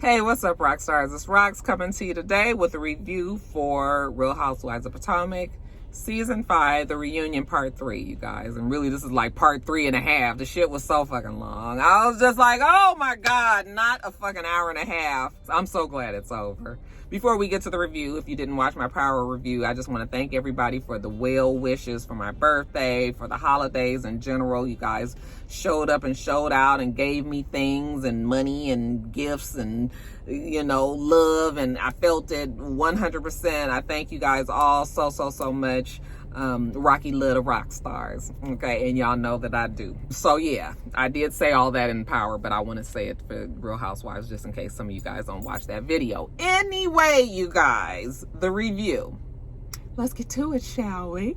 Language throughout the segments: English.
Hey, what's up, Roxstars? It's Rox coming to you today with a review for Real Housewives of Potomac, Season 5, the reunion part 3, you guys. And really, this is like part 3.5. The shit was so fucking long. I was just like, oh my God, not a fucking hour and a half. I'm so glad it's over. Before we get to the review, if you didn't watch my power review, I just want to thank everybody for the well wishes for my birthday, for the holidays in general. You guys showed up and showed out and gave me things and money and gifts and, you know, love. And I felt it 100%. I thank you guys all so much. Rocky love the Roxstars, okay, and y'all know that I do. So yeah, I did say all that in power, but I want to say it for Real Housewives just in case some of you guys don't watch that video. Anyway, you guys, the review. Let's get to it, shall we?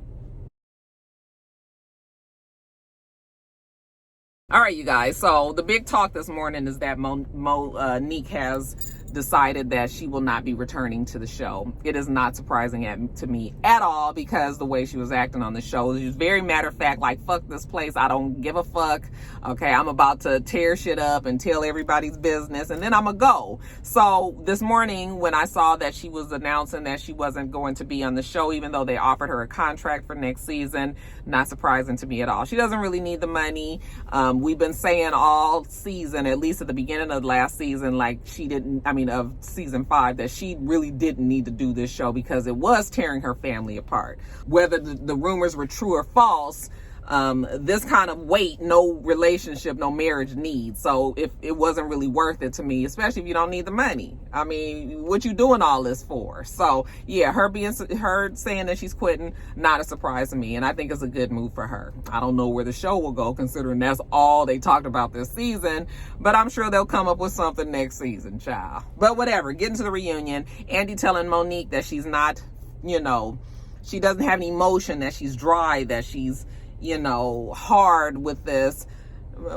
All right, you guys, so the big talk this morning is that Monique has decided that she will not be returning to the show. It is not surprising to me at all because the way she was acting on the show, she was very matter of fact, like, fuck this place, I don't give a fuck, okay, I'm about to tear shit up and tell everybody's business and then I'm gonna go. So this morning when I saw that she was announcing that she wasn't going to be on the show, even though they offered her a contract for next season, not surprising to me at all. She doesn't really need the money. We've been saying all season, at least at the beginning of last season, like she didn't, of season 5, that she really didn't need to do this show because it was tearing her family apart. Whether the rumors were true or false, this kind of weight, no relationship, no marriage needs. So if it wasn't really worth it to me, especially if you don't need the money. I mean, what you doing all this for? So yeah, her saying that she's quitting, not a surprise to me. And I think it's a good move for her. I don't know where the show will go considering that's all they talked about this season, but I'm sure they'll come up with something next season, child. But whatever, getting to the reunion, Andy telling Monique that she's not, you know, she doesn't have any emotion, that she's dry, that she's, you know, hard with this.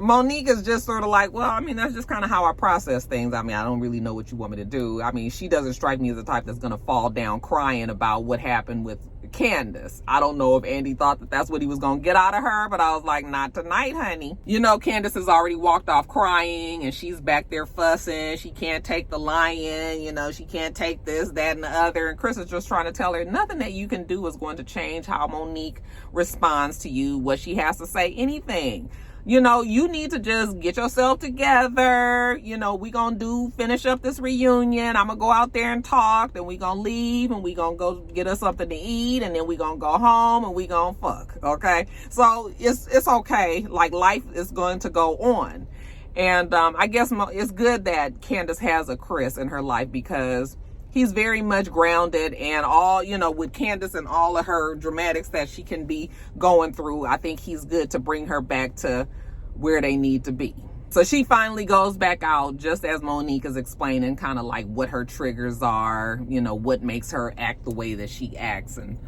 Monique is just sort of like, well, I mean, that's just kind of how I process things. I mean, I don't really know what you want me to do. I mean, she doesn't strike me as the type that's going to fall down crying about what happened with Candace. I don't know if Andy thought that that's what he was going to get out of her, but I was like, not tonight, honey. You know, Candace has already walked off crying and she's back there fussing. She can't take the lion, you know, she can't take this, that, and the other. And Chris is just trying to tell her nothing that you can do is going to change how Monique responds to you, what she has to say, anything. You know, you need to just get yourself together. You know, we gonna finish up this reunion. I'm gonna go out there and talk. Then we gonna leave and we gonna go get us something to eat. And then we gonna go home and we gonna fuck. Okay? So it's okay. Like, life is going to go on. And I guess it's good that Candace has a Chris in her life because he's very much grounded, and all, you know, with Candace and all of her dramatics that she can be going through, I think he's good to bring her back to where they need to be. So she finally goes back out, just as Monique is explaining kind of like what her triggers are, you know, what makes her act the way that she acts and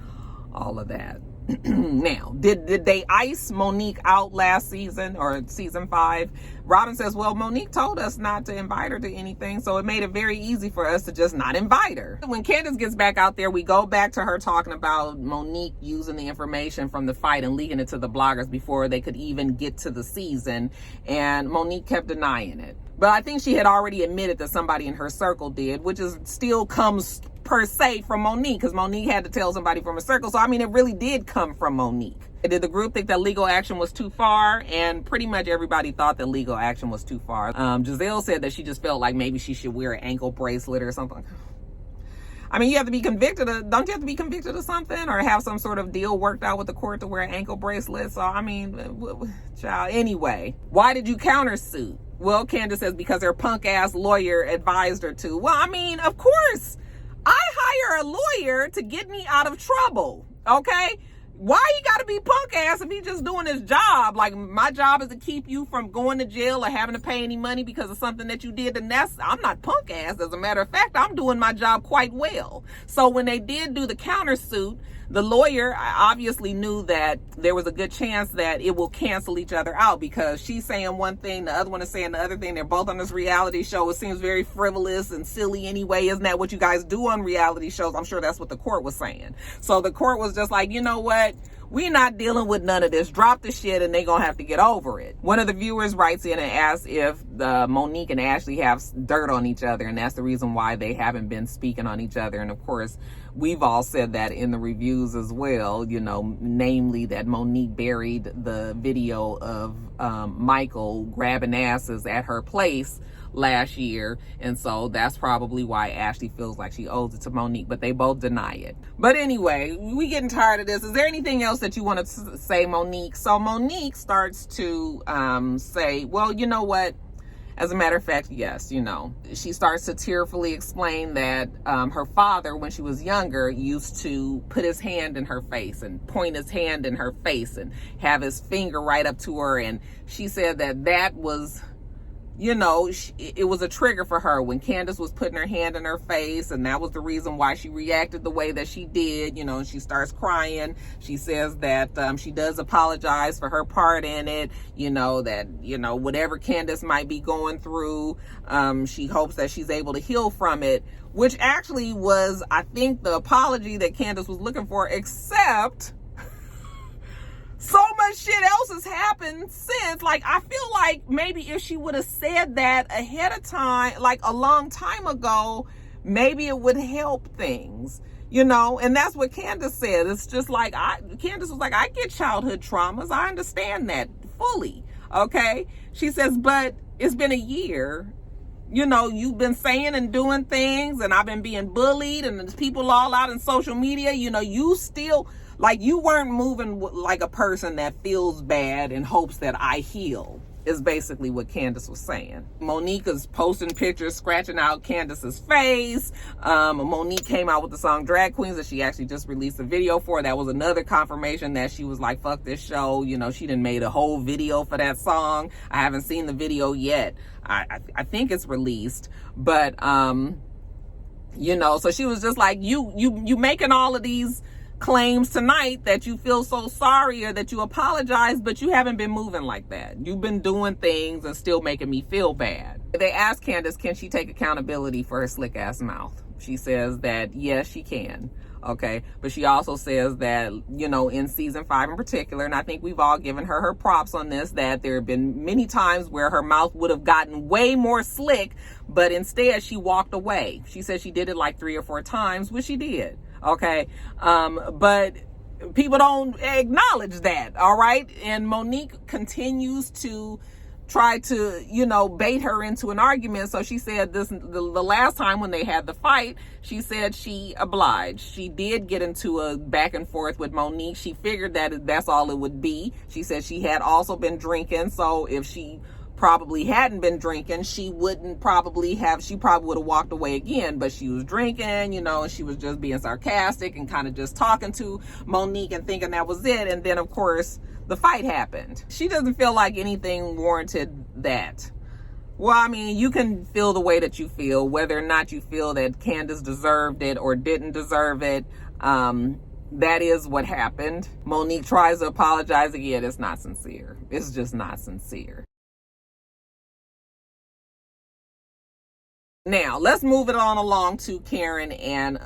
all of that. Now, did they ice Monique out last season or season 5? Robin says, well, Monique told us not to invite her to anything, so it made it very easy for us to just not invite her. When Candace gets back out there, we go back to her talking about Monique using the information from the fight and leaking it to the bloggers before they could even get to the season, and Monique kept denying it. But I think she had already admitted that somebody in her circle did, which is still comes per se from Monique, because Monique had to tell somebody from her circle. So I mean, it really did come from Monique. Did the group think that legal action was too far? And pretty much everybody thought that legal action was too far. Giselle said that she just felt like maybe she should wear an ankle bracelet or something. I mean, you have to be convicted of, don't you have to be convicted of something or have some sort of deal worked out with the court to wear an ankle bracelet? So I mean, child, anyway, why did you countersuit? Well, Candace says because her punk ass lawyer advised her to. Well, I mean, of course, I hire a lawyer to get me out of trouble, okay? Why he gotta be punk ass if he just doing his job? Like, my job is to keep you from going to jail or having to pay any money because of something that you did, and I'm not punk ass. As a matter of fact, I'm doing my job quite well. So when they did do the countersuit, the lawyer obviously knew that there was a good chance that it will cancel each other out because she's saying one thing, the other one is saying the other thing. They're both on this reality show. It seems very frivolous and silly anyway. Isn't that what you guys do on reality shows? I'm sure that's what the court was saying. So the court was just like, you know what? We not dealing with none of this. Drop the shit and they gonna have to get over it. One of the viewers writes in and asks if Monique and Ashley have dirt on each other, and that's the reason why they haven't been speaking on each other. And of course, we've all said that in the reviews as well, you know, namely that Monique buried the video of Michael grabbing asses at her place last year, and so that's probably why Ashley feels like she owes it to Monique, but they both deny it. But anyway, we getting tired of this. Is there anything else that you want to say, Monique? So Monique starts to say, well, you know what? As a matter of fact, yes, you know, she starts to tearfully explain that her father, when she was younger, used to put his hand in her face and point his hand in her face and have his finger right up to her. And she said that that was, you know, it was a trigger for her when Candace was putting her hand in her face, and that was the reason why she reacted the way that she did, you know, and she starts crying. She says that she does apologize for her part in it, you know, that, you know, whatever Candace might be going through, she hopes that she's able to heal from it, which actually was, I think, the apology that Candace was looking for, except so much shit else has happened since. Like, I feel like maybe if she would have said that ahead of time, like a long time ago, maybe it would help things, you know. And that's what Candace said. It's just like, Candace was like, I get childhood traumas. I understand that fully. Okay. She says, but it's been a year. You know, you've been saying and doing things, and I've been being bullied, and there's people all out in social media. You know, you still, like, you weren't moving like a person that feels bad and hopes that I heal, is basically what Candace was saying. Monique is posting pictures, scratching out Candace's face. Monique came out with the song Drag Queens that she actually just released a video for. That was another confirmation that she was like, fuck this show. You know, she done made a whole video for that song. I haven't seen the video yet. I think it's released, but, you know, so she was just like, you making all of these claims tonight that you feel so sorry or that you apologize, but you haven't been moving like that. You've been doing things and still making me feel bad. They asked Candace, can she take accountability for her slick ass mouth? She says that yes, she can. Okay, but she also says that, you know, in season 5 in particular, and I think we've all given her props on this, that there have been many times where her mouth would have gotten way more slick, but instead she walked away. She said she did it like 3 or 4 times, which she did. Okay, but people don't acknowledge that. All right, and Monique continues to try to, you know, bait her into an argument. So she said the last time when they had the fight, she said she obliged. She did get into a back and forth with Monique. She figured that that's all it would be. She said she had also been drinking, so if she probably hadn't been drinking, she probably would have walked away again, but she was drinking, you know, and she was just being sarcastic and kind of just talking to Monique and thinking that was it. And then of course the fight happened. She doesn't feel like anything warranted that. Well, I mean, you can feel the way that you feel, whether or not you feel that Candace deserved it or didn't deserve it. That is what happened. Monique tries to apologize again. It's not sincere. It's just not sincere. Now, let's move it on along to Karen and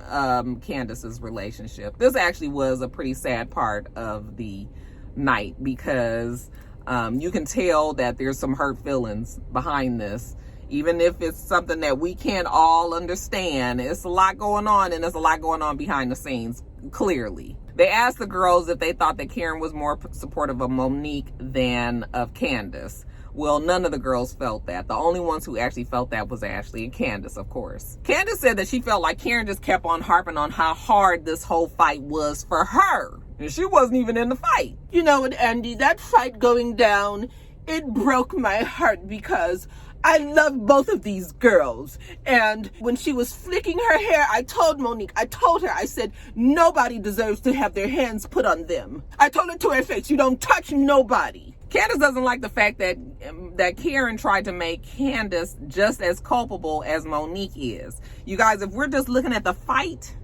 Candace's relationship. This actually was a pretty sad part of the night because you can tell that there's some hurt feelings behind this. Even if it's something that we can't all understand, it's a lot going on, and there's a lot going on behind the scenes, clearly. They asked the girls if they thought that Karen was more supportive of Monique than of Candace. Well, none of the girls felt that. The only ones who actually felt that was Ashley and Candace, of course. Candace said that she felt like Karen just kept on harping on how hard this whole fight was for her. And she wasn't even in the fight. You know what, Andy, that fight going down, it broke my heart because I love both of these girls. And when she was flicking her hair, I told her, I said, nobody deserves to have their hands put on them. I told her to her face, you don't touch nobody. Candace doesn't like the fact that Karen tried to make Candace just as culpable as Monique is. You guys, if we're just looking at the fight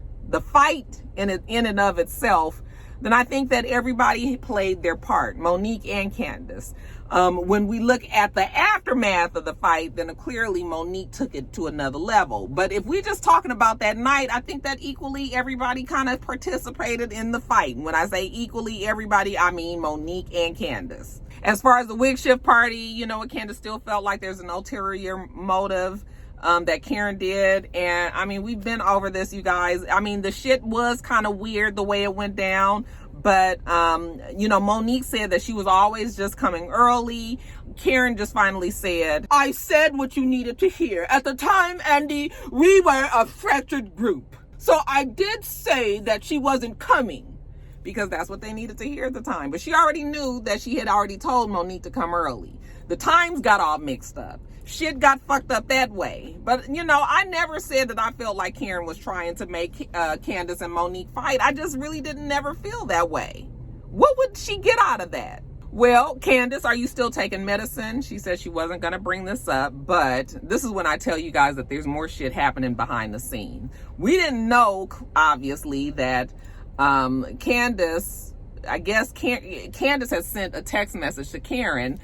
in and of itself, then I think that everybody played their part, Monique and Candace. When we look at the aftermath of the fight, then clearly Monique took it to another level. But if we're just talking about that night, I think that equally everybody kind of participated in the fight. When I say equally everybody, I mean Monique and Candace. As far as the wig shift party, you know, Candace still felt like there's an ulterior motive that Karen did. And I mean, we've been over this, you guys. I mean, the shit was kind of weird the way it went down. But, you know, Monique said that she was always just coming early. Karen just finally said, I said what you needed to hear. At the time, Andy, we were a fractured group. So I did say that she wasn't coming, because that's what they needed to hear at the time. But she already knew that she had already told Monique to come early. The times got all mixed up. Shit got fucked up that way. But, you know, I never said that I felt like Karen was trying to make Candace and Monique fight. I just really didn't never feel that way. What would she get out of that? Well, Candace, are you still taking medicine? She said she wasn't going to bring this up, but this is when I tell you guys that there's more shit happening behind the scene. We didn't know, obviously, that Candace, I guess Candace had sent a text message to Karen,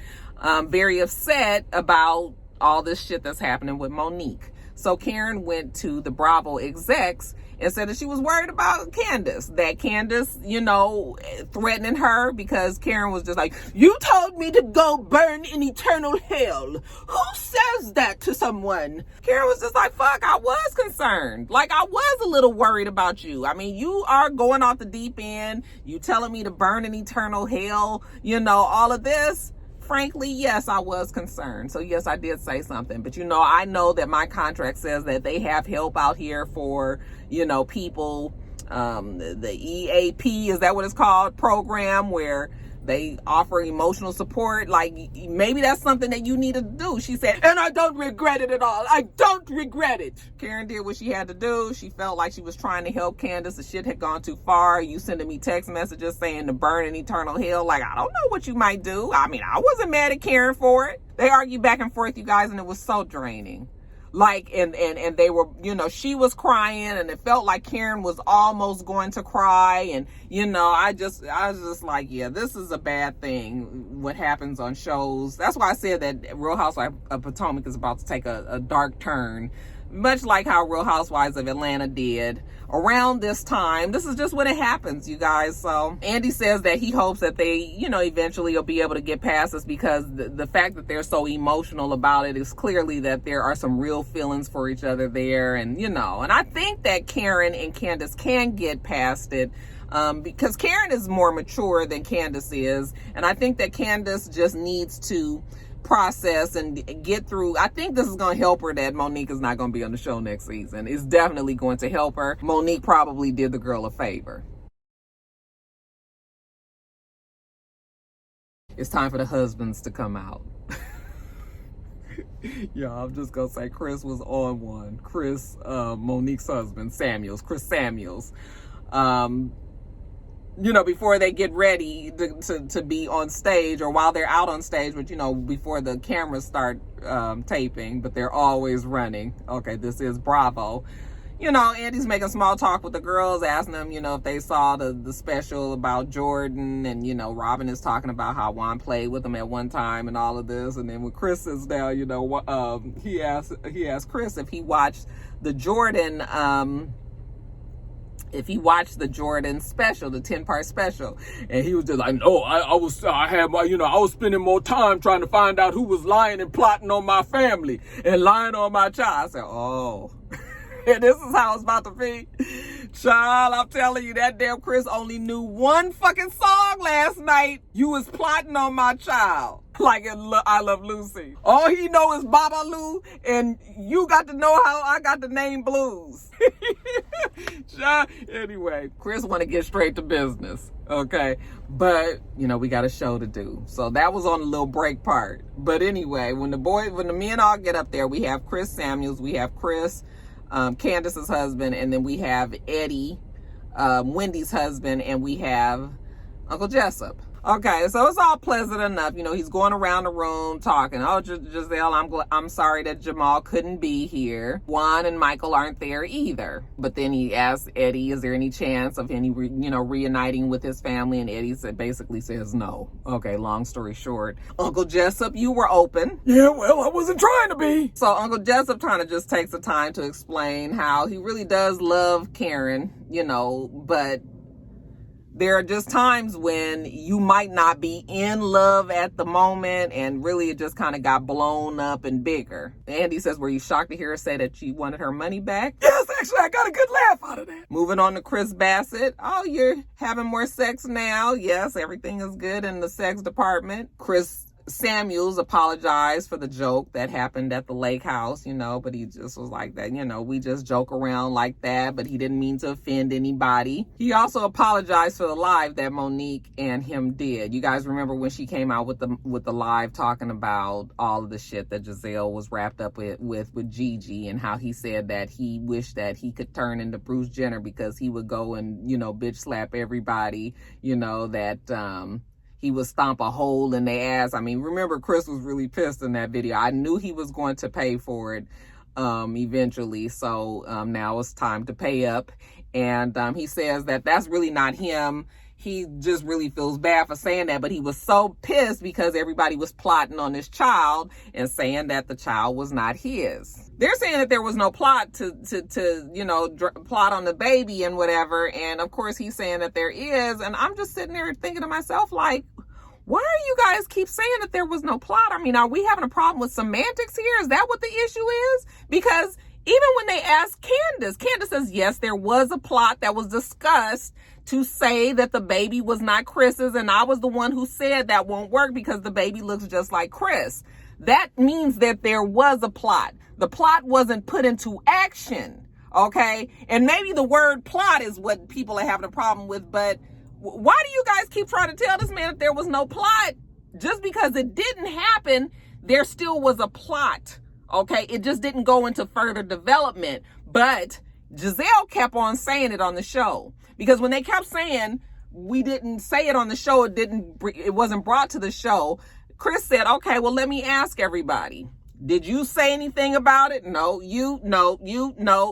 very upset about all this shit that's happening with Monique. So Karen went to the Bravo execs and said that she was worried about Candace, that Candace, you know, threatening her, because Karen was just like, you told me to go burn in eternal hell. Who says that to someone? Karen was just like, fuck, I was concerned. Like, I was a little worried about you. I mean, you are going off the deep end. You telling me to burn in eternal hell, you know, all of this. Frankly, yes, I was concerned. So yes, I did say something. But, you know, I know that my contract says that they have help out here for, you know, people, the EAP, is that what it's called, program, where they offer emotional support. Like, maybe that's something that you need to do. She said, and I don't regret it at all. I don't regret it. Karen did what she had to do. She felt like she was trying to help Candace. The shit had gone too far. You sending me text messages saying to burn in eternal hell. Like, I don't know what you might do. I mean, I wasn't mad at Karen for it. They argued back and forth, you guys, and it was so draining. Like, and they were, you know, she was crying, and it felt like Karen was almost going to cry. And, you know, I was just like, yeah, this is a bad thing, what happens on shows. That's why I said that Real Housewives of Potomac is about to take a dark turn, much like how Real Housewives of Atlanta did around this time. This is just when it happens, you guys. So Andy says that he hopes that they, you know, eventually will be able to get past this, because the fact that they're so emotional about it is clearly that there are some real feelings for each other there. And, you know, and I think that Karen and Candace can get past it, because Karen is more mature than Candace is. And I think that Candace just needs to process and get through. I think this is going to help her that Monique is not going to be on the show next season. It's definitely going to help her. Monique probably did the girl a favor. It's time for the husbands to come out. Yeah, I'm just going to say Chris was on one. Chris, Monique's husband, Chris Samuels. You know, before they get ready to be on stage, or while they're out on stage, but, you know, before the cameras start taping, but they're always running. Okay, this is Bravo. You know, Andy's making small talk with the girls, asking them, you know, if they saw the special about Jordan. And, you know, Robin is talking about how Juan played with him at one time and all of this. And then when Chris sits down, you know, he asked Chris if he watched the Jordan special, the 10-part special. And he was just like, no, I was spending more time trying to find out who was lying and plotting on my family and lying on my child. I said, oh, and this is how it's about to be. Child, I'm telling you, that damn Chris only knew one fucking song last night. You was plotting on my child. Like in I Love Lucy. All he know is Babalu, and you got to know how I got the name Blues. Anyway, Chris want to get straight to business, okay? But, you know, we got a show to do. So that was on the little break part. But anyway, when the men all get up there, we have Chris Samuels, we have Chris, Candace's husband, and then we have Eddie, Wendy's husband, and we have Uncle Jessup. Okay, so it's all pleasant enough. You know, he's going around the room talking. Oh, Giselle, I'm sorry that Jamal couldn't be here. Juan and Michael aren't there either. But then he asks Eddie, is there any chance of any, reuniting with his family? And Eddie basically says no. Okay, long story short. Uncle Jessup, you were open. Yeah, well, I wasn't trying to be. So Uncle Jessup kind of just takes the time to explain how he really does love Karen, but there are just times when you might not be in love at the moment, and really it just kind of got blown up and bigger. Andy says, were you shocked to hear her say that she wanted her money back? Yes, actually, I got a good laugh out of that. Moving on to Chris Bassett. Oh, you're having more sex now. Yes, everything is good in the sex department. Chris Samuels apologized for the joke that happened at the lake house, but he just was like that, we just joke around like that, but he didn't mean to offend anybody. He also apologized for the live that Monique and him did. You guys remember when she came out with the live talking about all of the shit that Giselle was wrapped up with Gigi, and how he said that he wished that he could turn into Bruce Jenner because he would go and, bitch slap everybody, that, he would stomp a hole in their ass. I mean, remember, Chris was really pissed in that video. I knew he was going to pay for it eventually. So now it's time to pay up. And he says that that's really not him. He just really feels bad for saying that. But he was so pissed because everybody was plotting on this child and saying that the child was not his. They're saying that there was no plot to plot on the baby and whatever. And of course, he's saying that there is. And I'm just sitting there thinking to myself, like, why do you guys keep saying that there was no plot? I mean, are we having a problem with semantics here? Is that what the issue is? Because even when they asked Candace says, yes, there was a plot that was discussed to say that the baby was not Chris's. And I was the one who said that won't work because the baby looks just like Chris. That means that there was a plot. The plot wasn't put into action, okay? And maybe the word plot is what people are having a problem with, but why do you guys keep trying to tell this man that there was no plot? Just because it didn't happen, there still was a plot, okay? It just didn't go into further development, but Giselle kept on saying it on the show, because when they kept saying we didn't say it on the show, it wasn't brought to the show, Chris said, okay, well, let me ask everybody. Did you say anything about it? No.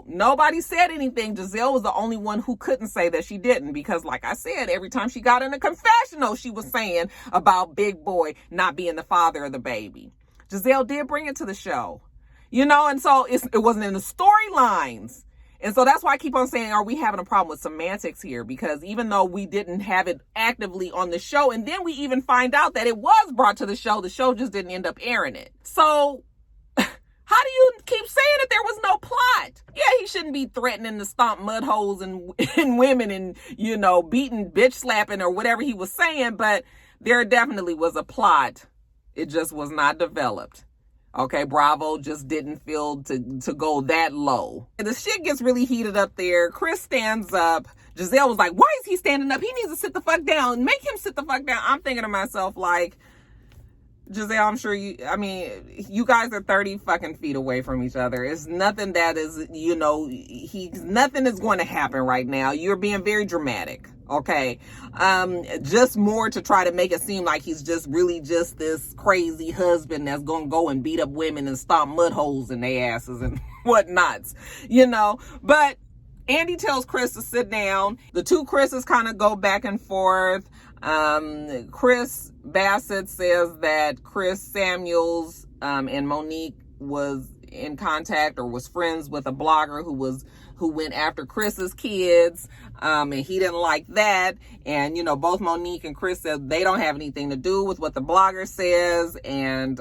Nobody said anything. Giselle was the only one who couldn't say that she didn't, because like I said, every time she got in a confessional, she was saying about Big Boy not being the father of the baby. Giselle did bring it to the show, and so it wasn't in the storylines. And so that's why I keep on saying, are we having a problem with semantics here? Because even though we didn't have it actively on the show, and then we even find out that it was brought to the show just didn't end up airing it. So how do you keep saying that there was no plot? Yeah, he shouldn't be threatening to stomp mud holes and women and, beating, bitch slapping or whatever he was saying. But there definitely was a plot. It just was not developed. Okay, Bravo just didn't feel to go that low. The shit gets really heated up there. Chris stands up. Giselle was like, why is he standing up? He needs to sit the fuck down. Make him sit the fuck down. I'm thinking to myself, like, Giselle, I'm sure you guys are 30 fucking feet away from each other. It's nothing that is, nothing is going to happen right now. You're being very dramatic. Okay. Just more to try to make it seem like he's just really just this crazy husband that's going to go and beat up women and stomp mud holes in their asses and whatnots, but Andy tells Chris to sit down. The two Chris's kind of go back and forth. Chris Bassett says that Chris Samuels and Monique was in contact or was friends with a blogger who went after Chris's kids, and he didn't like that. And both Monique and Chris said they don't have anything to do with what the blogger says, and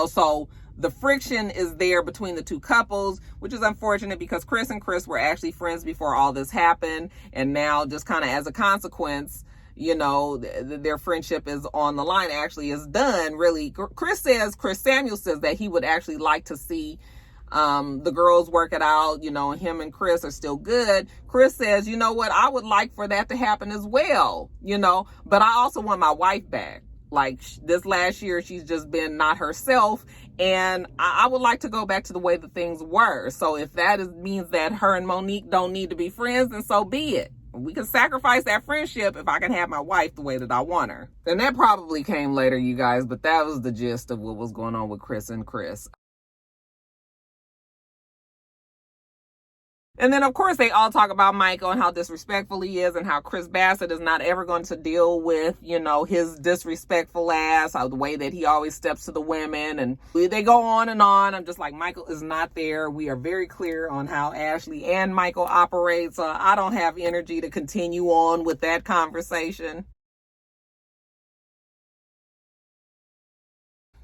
so the friction is there between the two couples, which is unfortunate because Chris and Chris were actually friends before all this happened, and now just kind of as a consequence, their friendship is on the line, actually is done, really. Chris Samuel says that he would actually like to see the girls work it out, and him and Chris are still good. Chris says, you know what, I would like for that to happen as well, but I also want my wife back. Like this last year, she's just been not herself, and I would like to go back to the way that things were. So if that means that her and Monique don't need to be friends, then so be it. We can sacrifice that friendship if I can have my wife the way that I want her. And that probably came later, you guys, but that was the gist of what was going on with Chris and Chris. And then, of course, they all talk about Michael and how disrespectful he is and how Chris Bassett is not ever going to deal with, you know, his disrespectful ass, the way that he always steps to the women. And they go on and on. I'm just like, Michael is not there. We are very clear on how Ashley and Michael operate. So I don't have energy to continue on with that conversation.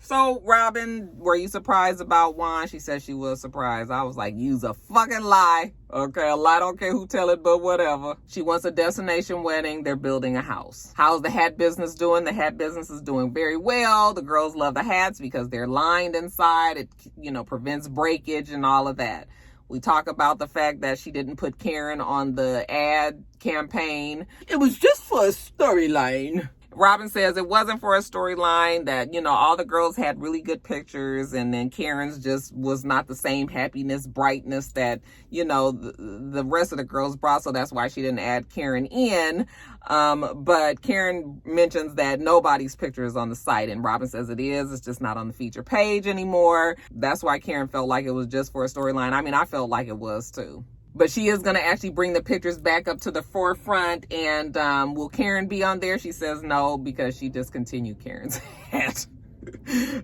So, Robin, were you surprised about Juan? She said she was surprised. I was like, use a fucking lie. Okay, a lie, don't care who tell it, but whatever. She wants a destination wedding. They're building a house. How's the hat business doing? The hat business is doing very well. The girls love the hats because they're lined inside. It, you know, prevents breakage and all of that. We talk about the fact that she didn't put Karen on the ad campaign. It was just for a storyline. Robin says it wasn't for a storyline, that, you know, all the girls had really good pictures, and then Karen's just was not the same happiness, brightness that, you know, the rest of the girls brought, so that's why she didn't add Karen in. But Karen mentions that nobody's picture is on the site, and Robin says it is. It's just not on the feature page anymore. That's why Karen felt like it was just for a storyline. I mean, I felt like it was too. But she is going to actually bring the pictures back up to the forefront. And will Karen be on there? She says no, because she discontinued Karen's hat.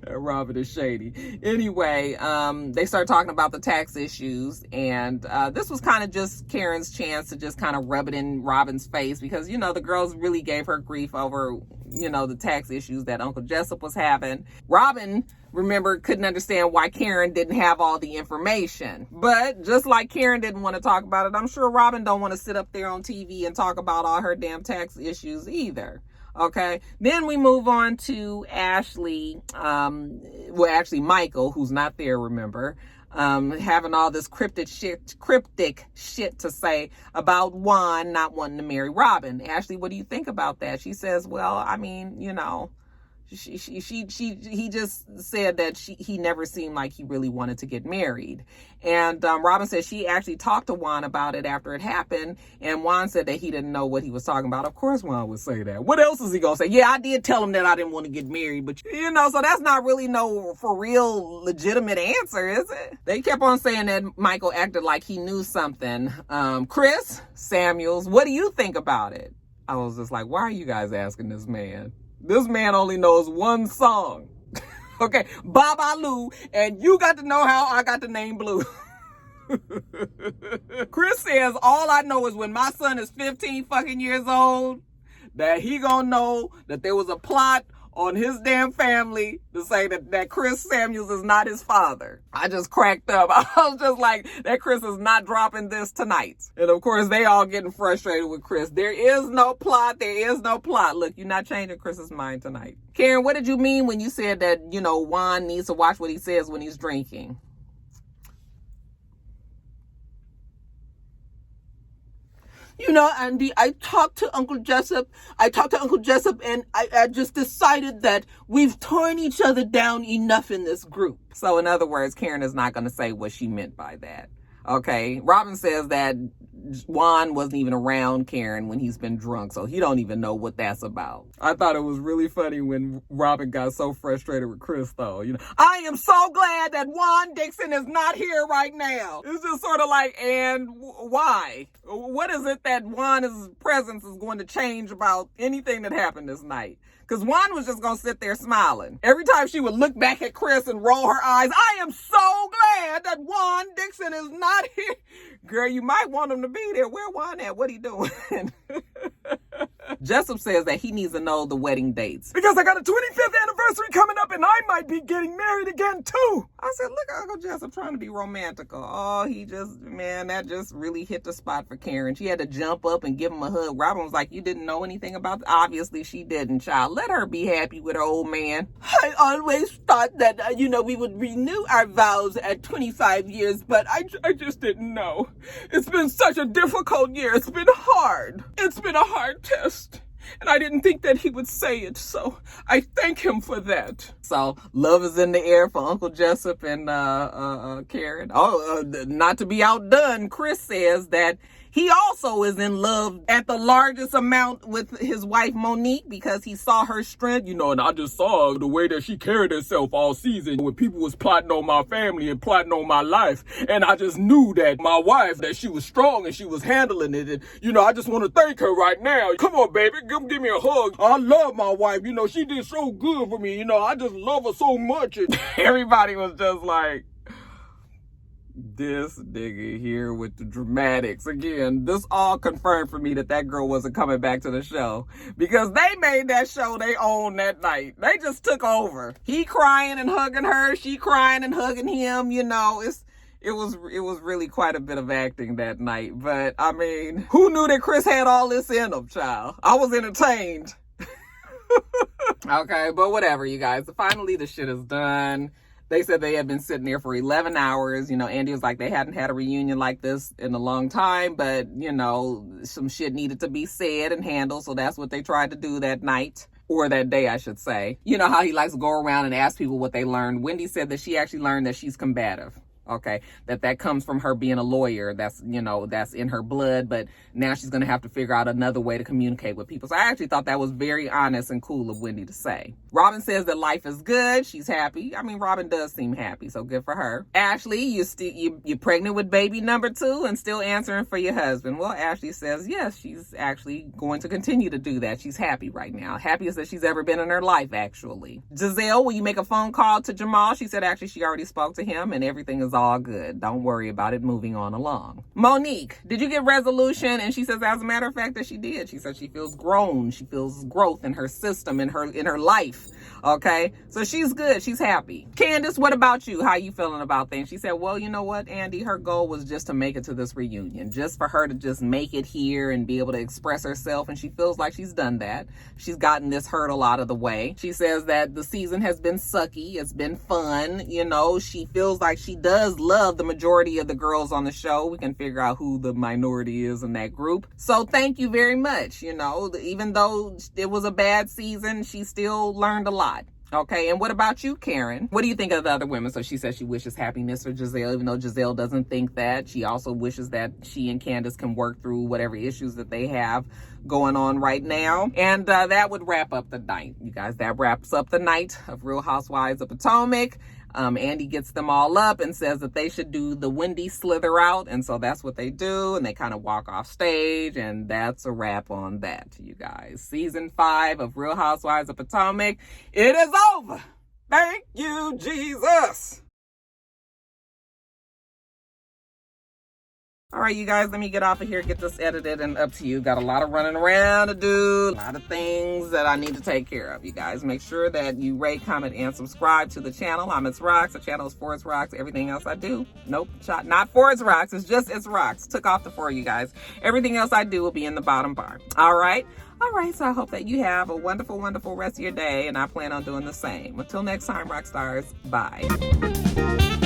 Robin is shady. Anyway, they start talking about the tax issues. And this was kind of just Karen's chance to just kind of rub it in Robin's face. Because, you know, the girls really gave her grief over, you know, the tax issues that Uncle Jessup was having. Robin, remember, couldn't understand why Karen didn't have all the information. But just like Karen didn't want to talk about it, I'm sure Robin don't want to sit up there on TV and talk about all her damn tax issues either. Okay, then we move on to Ashley, actually Michael, who's not there, remember, having all this cryptic shit to say about Juan not wanting to marry Robin. Ashley, what do you think about that? She says, well, I mean, you know, he just said that he never seemed like he really wanted to get married. And Robin said she actually talked to Juan about it after it happened, and Juan said that he didn't know what he was talking about. Of course Juan would say that. What else is he gonna say? Yeah, I did tell him that I didn't want to get married, but you know, so that's not really no for real legitimate answer, is it? They kept on saying that Michael acted like he knew something. Chris Samuels, what do you think about it? I was just like, why are you guys asking this man? This man only knows one song. Okay, Baba Lou, and you got to know how I got the name Blue. Chris says, all I know is when my son is 15 fucking years old, that he gonna know that there was a plot on his damn family to say that Chris Samuels is not his father. I just cracked up. I was just like, that Chris is not dropping this tonight. And of course, they all getting frustrated with Chris. There is no plot. There is no plot. Look, you're not changing Chris's mind tonight. Karen, what did you mean when you said that, you know, Juan needs to watch what he says when he's drinking? You know, Andy, I talked to Uncle Jessup, and I just decided that we've torn each other down enough in this group. So in other words, Karen is not going to say what she meant by that. Okay, Robin says that Juan wasn't even around Karen when he's been drunk, so he don't even know what that's about. I thought it was really funny when Robin got so frustrated with Chris, though. You know, I am so glad that Juan Dixon is not here right now. It's just sort of like, and why? What is it that Juan's presence is going to change about anything that happened this night? Because Juan was just going to sit there smiling. Every time she would look back at Chris and roll her eyes, I am so glad that Juan Dixon is not here. Girl, you might want him to be there. Where Juan at? What he doing? Jessup says that he needs to know the wedding dates. Because I got a 25th anniversary coming up and I might be getting married again too. I said, look at Uncle Jessup trying to be romantical. Oh, he just, man, that just really hit the spot for Karen. She had to jump up and give him a hug. Robin was like, you didn't know anything about this? Obviously she didn't, child. Let her be happy with her old man. I always thought that, we would renew our vows at 25 years, but I just didn't know. It's been such a difficult year. It's been hard. It's been a hard test. and I didn't think that he would say it, so I thank him for that. So love is in the air for Uncle Jessup and Karen. Not to be outdone, Chris says that he also is in love at the largest amount with his wife Monique because he saw her strength, and I just saw the way that she carried herself all season when people was plotting on my family and plotting on my life. And I just knew that my wife, that she was strong and she was handling it. And, I just want to thank her right now. Come on, baby, give me a hug. I love my wife. She did so good for me. I just love her so much. And everybody was just like, this nigga here with the dramatics. Again, this all confirmed for me that girl wasn't coming back to the show because they made that show they own that night. They just took over. He crying and hugging her, she crying and hugging him. It was really quite a bit of acting that night. But I mean, who knew that Chris had all this in him, child? I was entertained. Okay, but whatever, you guys. Finally, the shit is done. They said they had been sitting there for 11 hours. Andy was like, they hadn't had a reunion like this in a long time, but, some shit needed to be said and handled. So that's what they tried to do that night, or that day, I should say. You know how he likes to go around and ask people what they learned. Wendy said that she actually learned that she's combative. Okay, that comes from her being a lawyer. That's in her blood, but now she's going to have to figure out another way to communicate with people. So I actually thought that was very honest and cool of Wendy to say. Robin says that life is good. She's happy. I mean, Robin does seem happy, so good for her. Ashley, you're pregnant with baby number 2 and still answering for your husband. Well, Ashley says, yes, she's actually going to continue to do that. She's happy right now. Happiest that she's ever been in her life, actually. Giselle, will you make a phone call to Jamal? She said, actually, she already spoke to him and everything is all good. Don't worry about it. Moving on along. Monique, did you get resolution? And she says, as a matter of fact, that she did. She said she feels grown. She feels growth in her system, in her life. Okay, so she's good. She's happy. Candace, what about you? How you feeling about things? She said, well, you know what, Andy, her goal was just to make it to this reunion, just for her to just make it here and be able to express herself. And she feels like she's done that. She's gotten this hurdle out of the way. She says that the season has been sucky. It's been fun. She feels like she does love the majority of the girls on the show. We can figure out who the minority is in that group. So thank you very much. Even though it was a bad season, she still learned a lot. Okay, and what about you, Karen? What do you think of the other women? So she says she wishes happiness for Giselle, even though Giselle doesn't think that. She also wishes that she and Candace can work through whatever issues that they have going on right now. And that would wrap up the night, you guys. That wraps up the night of Real Housewives of Potomac. Andy gets them all up and says that they should do the Wendy slither out. And so that's what they do. And they kind of walk off stage. And that's a wrap on that, you guys. Season 5 of Real Housewives of Potomac. It is over. Thank you, Jesus. All right, you guys, let me get off of here, get this edited and up to you. Got a lot of running around to do, a lot of things that I need to take care of, you guys. Make sure that you rate, comment, and subscribe to the channel. I'm itsrox. The channel is for itsrox. Everything else I do, nope, not for itsrox. It's just itsrox. Took off the for, you guys. Everything else I do will be in the bottom bar. All right, so I hope that you have a wonderful, wonderful rest of your day, and I plan on doing the same. Until next time, Roxstars, bye.